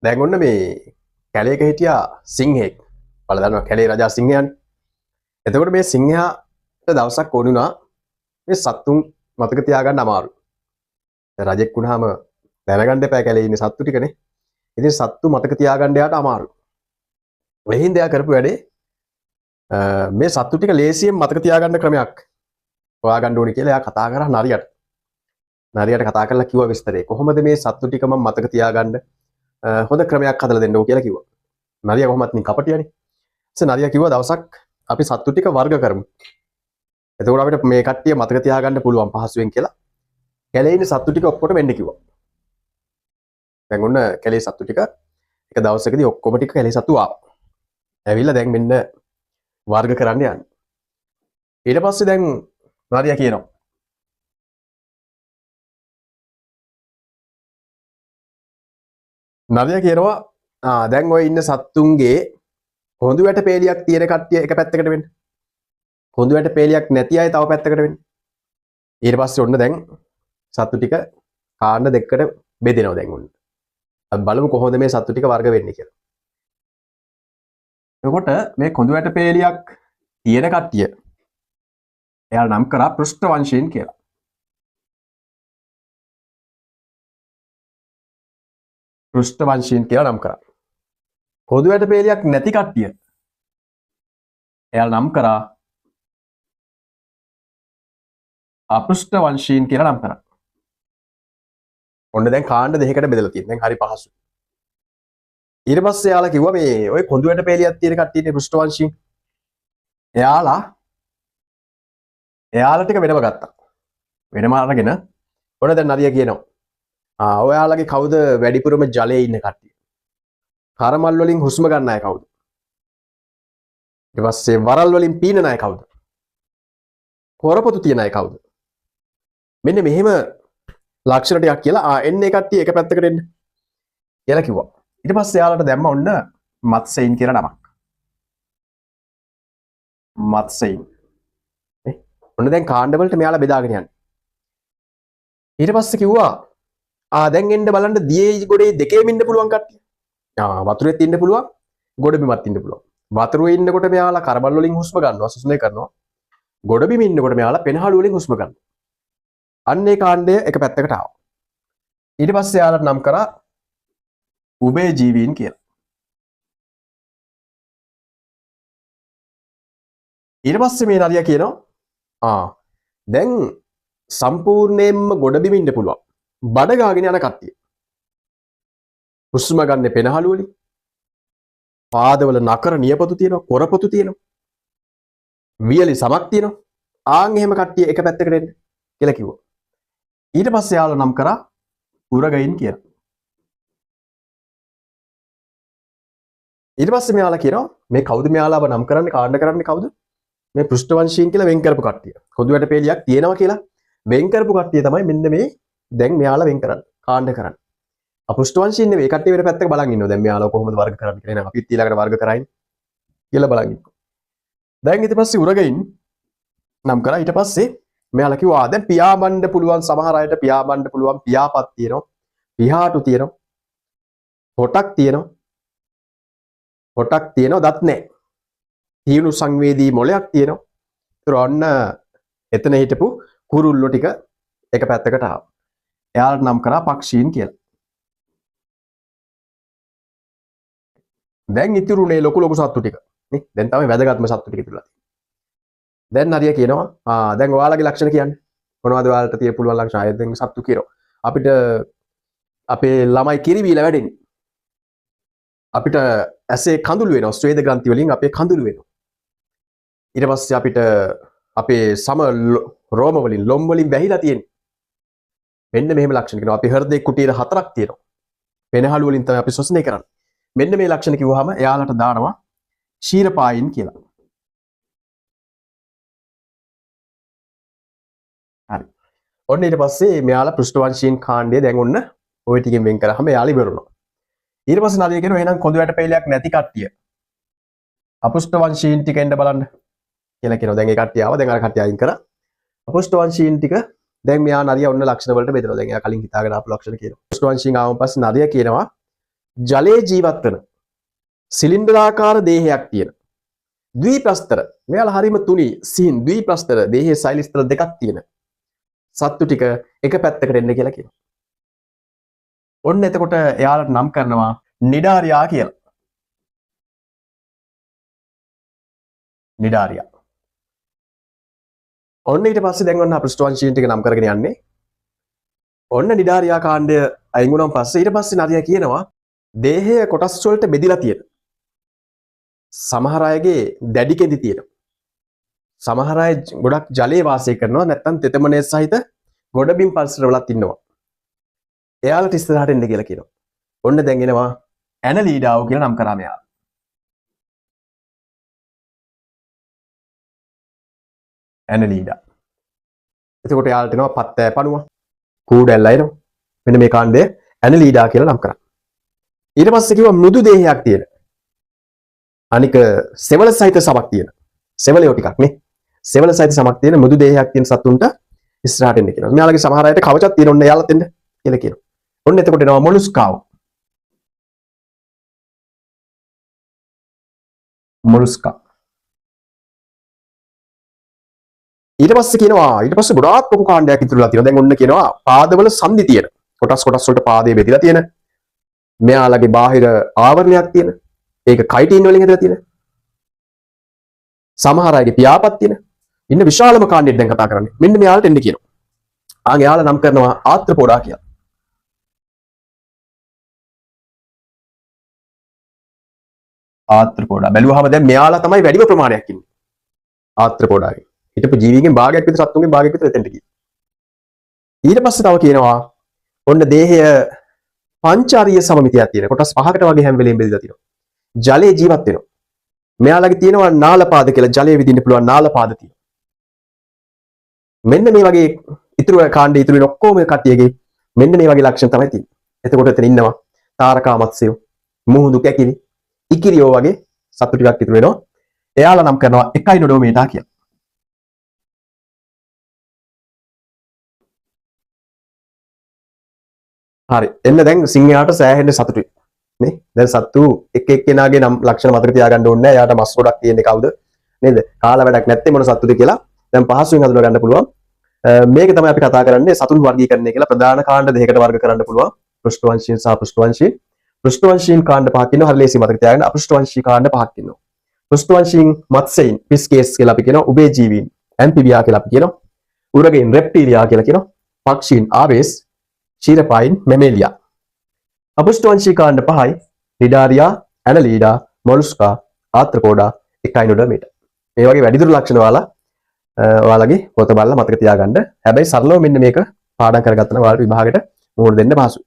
දැන් ඔන්න මේ කැලේක හිටියා සිංහෙක්. බලලා දන්නවා කැලේ රජා සිංහයානේ. එතකොට මේ සිංහයාට දවසක් ඕන වුණා මේ සත්තුන් මතක තියාගන්න අමාරුයි. දැන් රජෙක් වුණාම දැනගන්න එපා කැලේ ඉන්නේ සත්තු ටිකනේ. ඉතින් සත්තු මතක තියාගන්න යාට අමාරුයි. ඒ හින්දා එයා කරපු වැඩේ මේ සත්තු ටික ලේසියෙන් මතක තියාගන්න ක්‍රමයක් හොයාගන්න ඕනේ කියලා එයා කතා කරා නරියට. නරියට කතා කරලා කිව්වා විස්තරේ. කොහොමද මේ සත්තු ටික මම මතක තියාගන්න හොඳ ක්‍රමයක් හදලා දෙන්නකෝ කියලා කිව්වා. නරියා කොහොමත් නේ කපටියනේ. ඊට නරියා කිව්වා දවසක් අපි සත්තු ටික වර්ග කරමු. එතකොට අපිට මේ කට්ටිය මතක තියාගන්න පුළුවන් පහසුවෙන් කියලා. කැලේ ඉන්න සත්තු ටික ඔක්කොම වෙන්න කිව්වා. දැන් ඔන්න කැලේ සත්තු ටික එක දවසකදී ඔක්කොම ටික කැලේ සත්තු ආවා. ඇවිල්ලා දැන් මෙන්න වර්ග කරන්න යන්නේ. ඊට පස්සේ දැන් නරියා කියනවා දැන් ඔය ඉන්න සත්තුන්ගේ හොඳු වැට පේලියක් තියෙන කට්ටිය එක පැත්තකට වෙන්න. හොඳු වැට පේලියක් නැති අය තව පැත්තකට වෙන්න. ඊට පස්සේ ඔන්න දැන් සත්තු ටික කාණ්ඩ දෙකකට බෙදෙනවා දැන් ඔන්න. අපි බලමු කොහොමද මේ සත්තු ටික වර්ග වෙන්නේ කියලා. එතකොට මේ හොඳු වැට පේලියක් තියෙන කට්ටිය එයාලා නම් කරා පෘෂ්ඨ වංශීන් කියලා. පෘෂ්ඨ වංශීන් කියලා නම් කරා. හොඳු වැට පේලියක් නැති කට්ටිය එයාලා නම් කරා අපෘෂ්ඨ වංශීන් කියලා නම් කරා. ඔන්න දැන් කාණ්ඩ දෙකකට බෙදලා තියෙනවා. දැන් හරි පහසුයි. ඊට පස්සේ එයාලා කිව්වා මේ ඔය හොඳු වැට පේලියක් තියෙන කට්ටියනේ පෘෂ්ඨ වංශීන්. එයාලා ටික වෙනම ගත්තා. වෙනම අරගෙන ඔන්න දැන් නරියා කියනවා ඔයාලගේ කවුද වැඩිපුරම ජලයේ ඉන්න කට්ටිය? කරමල් වලින් හුස්ම ගන්න අය කවුද? ඊට පස්සේ වරල් වලින් පීනන අය කවුද? කොරපොතු තියන අය කවුද? මෙන්න මෙහෙම ලක්ෂණ ටිකක් කියලා එන්නේ කට්ටිය එක පැත්තකට එන්න කියලා කිව්වා. ඊට පස්සේ යාලට දැම්ම ඔන්න මත්සයින් කියලා නමක්. මත්සයින්. ඔන්න දැන් කාණ්ඩ වලට මෙයාලා බෙදාගෙන යන්නේ. ඊට පස්සේ කිව්වා දැන් එන්න බලන්න දියේ ගොඩේ දෙකේම ඉන්න පුළුවන් කට්ටිය. වතුරෙත් ඉන්න පුළුවන්, ගොඩබිමත් ඉන්න පුළුවන්. වතුරේ ඉන්නකොට මෙයාලා කරබල් වලින් හුස්ම ගන්නවා, සුසුනේ කරනවා. ගොඩබිම ඉන්නකොට මෙයාලා පෙනහළු වලින් හුස්ම ගන්නවා. අන්නේ කාණ්ඩය එක පැත්තකට ආවා. ඊට පස්සේ යාලට නම් කරා උභය ජීවීන් කියලා. ඊට පස්සේ මේ නරියා කියනවා දැන් සම්පූර්ණයෙන්ම ගොඩබිම ඉන්න පුළුවන්. බඩ ගාගෙන යන කට්ටිය. හුස්ම ගන්න පෙනහළු වලින්. පාදවල නකර නියපොතු තියෙනවා, කොරපොතු තියෙනවා. වියලි සමක් තියෙනවා. එහෙම කට්ටිය එක පැත්තකට එන්න කියලා කිව්වා. ඊට පස්සේ යාළුවා නම් කරා උරගයින් කියලා. ඊට පස්සේ මෙයාලා කියනවා මේ කවුද මෙයාලාව නම් කරන්නේ කාණ්ඩ කරන්නේ කවුද? මේ පෘෂ්ඨ වංශීන් කියලා වෙන් කරපු කට්ටිය. හොඳු වැට පේලියක් තියෙනවා කියලා වෙන් කරපු කට්ටිය තමයි මෙන්න මේ දැන් මෙයාලා වෙන් කරන්නේ කාණ්ඩ කරන්නේ. අපෘෂ්ඨ වංශීන් නෙවෙයි කට්ටිය වෙන පැත්තක බලන් ඉන්නවා. දැන් මෙයාලා කොහොමද වර්ග කරන්නේ කියලා. එහෙනම් අපිත් ඊළඟට වර්ග කරයින් කියලා බලන් ඉන්නවා. දැන් ඊට පස්සේ උරගයින් නම් කරා. ඊට පස්සේ මෙයාලා කිව්වා දැන් පියාඹන්න පුළුවන් සමහර අයට පියාඹන්න පුළුවන් පියාපත් තියෙනවා. පියාටු තියෙනවා. හොටක් තියෙනවා. හොටක් තියෙනවා දත් නැහැ. තීව්‍ර සංවේදී මොළයක් තියෙනවා. ඒතර ඔන්න එතන හිටපු කුරුල්ලෝ ටික එක පැත්තකට ආවා. එයාලට නම් කරා පක්ෂීන් කියලා. දැන් ඉතුරුනේ ලොකු ලොකු සත්තු ටික. නේ? දැන් තමයි වැදගත්ම සත්තු ටික ඉතුරුලා තියෙන්නේ. දැන් නරියා කියනවා දැන් ඔයාලගේ ලක්ෂණ කියන්නේ. මොනවද ඔයාලට තියෙන්න පුළුවන් ලක්ෂණ? ආයෙත් දැන් සත්තු කියනවා. අපිට අපේ ළමයි කිරි බීලා වැඩෙන්නේ. අපිට ඇසේ කඳුළු වෙනවා. ස්වේද ග්‍රන්ථි වලින් අපේ කඳුළු වෙනවා. ඊට පස්සේ අපිට අපේ සම රෝම වලින් ලොම් වලින් වැහිලා තියෙන්නේ. මෙන්න මෙහෙම ලක්ෂණ කියනවා. අපේ හෘදේ කුටීර 4ක් තියෙනවා. පෙනහළු වලින් තමයි අපි ශ්වසනය කරන්නේ. මෙන්න මේ ලක්ෂණ කිව්වහම එයාලට දානවා ශීරපායින් කියලා. හරි. ඔන්න ඊට පස්සේ මෙයාලා පෘෂ්ඨ වංශීන් කාණ්ඩය දැන් ඔන්න ওই ටිකෙන් වෙන් කරාම එයාලා ඉවරුණා. ඊට පස්සේ නරියා කියනවා එහෙනම් කොඳු වැට පෙළයක් නැති කට්ටිය අපෘෂ්ඨ වංශීන් ටික එන්න බලන්න කියලා කියනවා. දැන් ඒ කට්ටිය ආවා. දැන් අර කට්ටිය අයින් කරා. අපෘෂ්ඨ වංශීන් ටික දැන් මෙයා නරියා ඔන්න ලක්ෂණ වලට බෙදලා. දැන් එයා කලින් හිතාගෙන ආපු ලක්ෂණ කියනවා. අපෘෂ්ඨ වංශීන් ආවම පස්සේ නරියා කියනවා ජලයේ ජීවත් වෙන සිලින්ඩරාකාර දේහයක් තියෙන ද්විප්‍රස්තර මෙයාලා හරීම තුනී සිහින් ද්විප්‍රස්තර දේහයේ සෛලස්තර දෙකක් තියෙන සත්තු ටික එක පැත්තකට එන්න කියලා කියනවා. ඔන්න එතකොට එයාලට නම් කරනවා නිඩාරියා කියලා. නිඩාරියා. ඔන්න ඊට පස්සේ දැන් ඔන්න අපෘෂ්ඨවංශීන් ටික නම් කරගෙන යන්නේ. ඔන්න නිඩාරියා කාණ්ඩය අයින් වුණාන් පස්සේ ඊට පස්සේ නරියා කියනවා දේහය කොටස් වලට බෙදිලා තියෙන. සමහර අයගේ දැඩි කෙඳි තියෙනවා. සමහර අය ගොඩක් ජලයේ වාසය කරනවා නැත්නම් තෙතමනයේ සහිත ගොඩබිම් පරිසර වලත් ඉන්නවා. එයාලට ඉස්සරහට එන්න කියලා කියනවා. ඔන්න දැන් එනවා ඇනලීඩාව කියලා නම් කරා මෙයා. ඇනලීඩා. එතකොට එයාලට එනවා පත්තෑ පණුව. කූඩැල්ලා එනවා. මෙන්න මේ කාණ්ඩය ඇනලීඩා කියලා නම් කරා. ඊට පස්සේ කිව්වා මෘදු දේහයක් තියෙන. අනික සෙවල සහිත සමක් තියෙන. සෙවලයෝ ටිකක් නේ. සෙවල සහිත සමක් තියෙන මෘදු දේහයක් තියෙන සතුන්ට ඉස්සරහට එන්න කියනවා. මෙයාලගේ සමහර අයට කවචක් තියෙන ඔන්න එයාලත් එන්න කියලා කියනවා. ඔන්න එතකොට එනවා මොලුස්කාව. මොලුස්කා. ඊට පස්සේ කියනවා ඊට පස්සේ ගොඩාක් පොකු කාණ්ඩයක් ඉතුරුලා තියෙනවා. දැන් ඔන්න කියනවා පාදවල සංදි තියෙන. කොටස් වලට පාදයේ බෙදලා තියෙන. මෙයාලගේ බාහිර ආවරණයක් තියෙන. ඒක කයිටින් වලින් හදලා තියෙන. සමහර අයගේ පියාපත් තියෙන. ඉන්න විශාලම කාණ්ඩයක් දැන් කතා කරන්නේ. මෙන්න මෙයාලට එන්න කියනවා. ආන් එයාලා නම් කරනවා ආත්‍රපෝඩා කියලා. ආත්‍රපෝඩා. බැලුවාම දැන් මෙයාලා තමයි වැඩිම ප්‍රමාණයක් ඉන්නේ. ආත්‍රපෝඩාගේ. හිටපු ජීවීන්ගෙන් භාගයක් විතර සත්තුන්ගෙන් භාගයක් විතර එතෙන්ට ගියා. ඊට පස්සේ තව කියනවා ඔන්න දේහය පංචාරීය සමමිතියක් තියෙන. කොටස් පහකට වගේ හැම වෙලෙම බෙදලා තියෙනවා. ජලයේ ජීවත් වෙනවා. මෙයාලගේ තියෙනවා නාලපාද කියලා ජලයේ විදින්න පුළුවන් නාලපාද තියෙනවා. මෙන්න මේ වගේ ඉතුරු කාණ්ඩේ ඉතුරු වෙන ඔක්කොම කට්ටියගේ මෙන්න මේ වගේ ලක්ෂණ තමයි තියෙන්නේ. එතකොට එතන ඉන්නවා තාරකා මත්ස්‍යෝ, මුහුදු කැකිලි, ඉකිරියෝ වගේ සත්තු ටිකක් ඉතුරු වෙනවා. එයාලා නම් කරනවා එකයිනොඩෝමීටා කියලා. හරි. එන්න දැන් සිංහයාට සෑහෙන්න සතුටුයි. නේ? දැන් සත්තු එක එක්කෙනාගේ නම් ලක්ෂණ මතක තියාගන්න ඕනේ නැහැ. එයාට මස් ගොඩක් තියෙන්නේ කවුද? නේද? කාලා වැඩක් නැත්තේ මොන සත්තුද කියලා දැන් පහසුවෙන් හඳුනා ගන්න පුළුවන්. මේක තමයි අපි කතා කරන්නේ සතුන් වර්ගීකරණය කියලා. ප්‍රධාන කාණ්ඩ දෙකකට වර්ග කරන්න පුළුවන්. පෘෂ්ඨවංශීන් සහ අපෘෂ්ඨවංශීන්. පෘෂ්ඨවංශීන් කාණ්ඩ පහක් ඉන්නවා. හරි ලේසි මතක තියාගන්න. අපෘෂ්ඨවංශී කාණ්ඩ පහක් ඉන්නවා. පෘෂ්ඨවංශීන් මත්ස්‍යයින්, පිස්කේස් කියලා අපි කියනවා. උභයජීවීන්, ඇම්ෆිබියා කියලා අපි කියනවා. උරගයින්, රෙප්ටීලියා කියලා කියනවා. පක්ෂීන්, ආවේස්, ශීරපායින්, මෙමේලියා. අපෘෂ්ඨවංශී කාණ්ඩ පහයි නිඩාරියා, ඇනලීඩා, මොලුස්කා, ආත්‍රපෝඩා, එකයිනොඩෝමීටා. මේ වගේ වැඩිදුර ලක්ෂණ ඔයාලගේ පොත බලලා මතක තියාගන්න. හැබැයි සරලව මෙන්න මේක පාඩම් කරගත්තා නම් ඔයාලට විභාගෙට මුහුණ දෙන්න පහසුයි.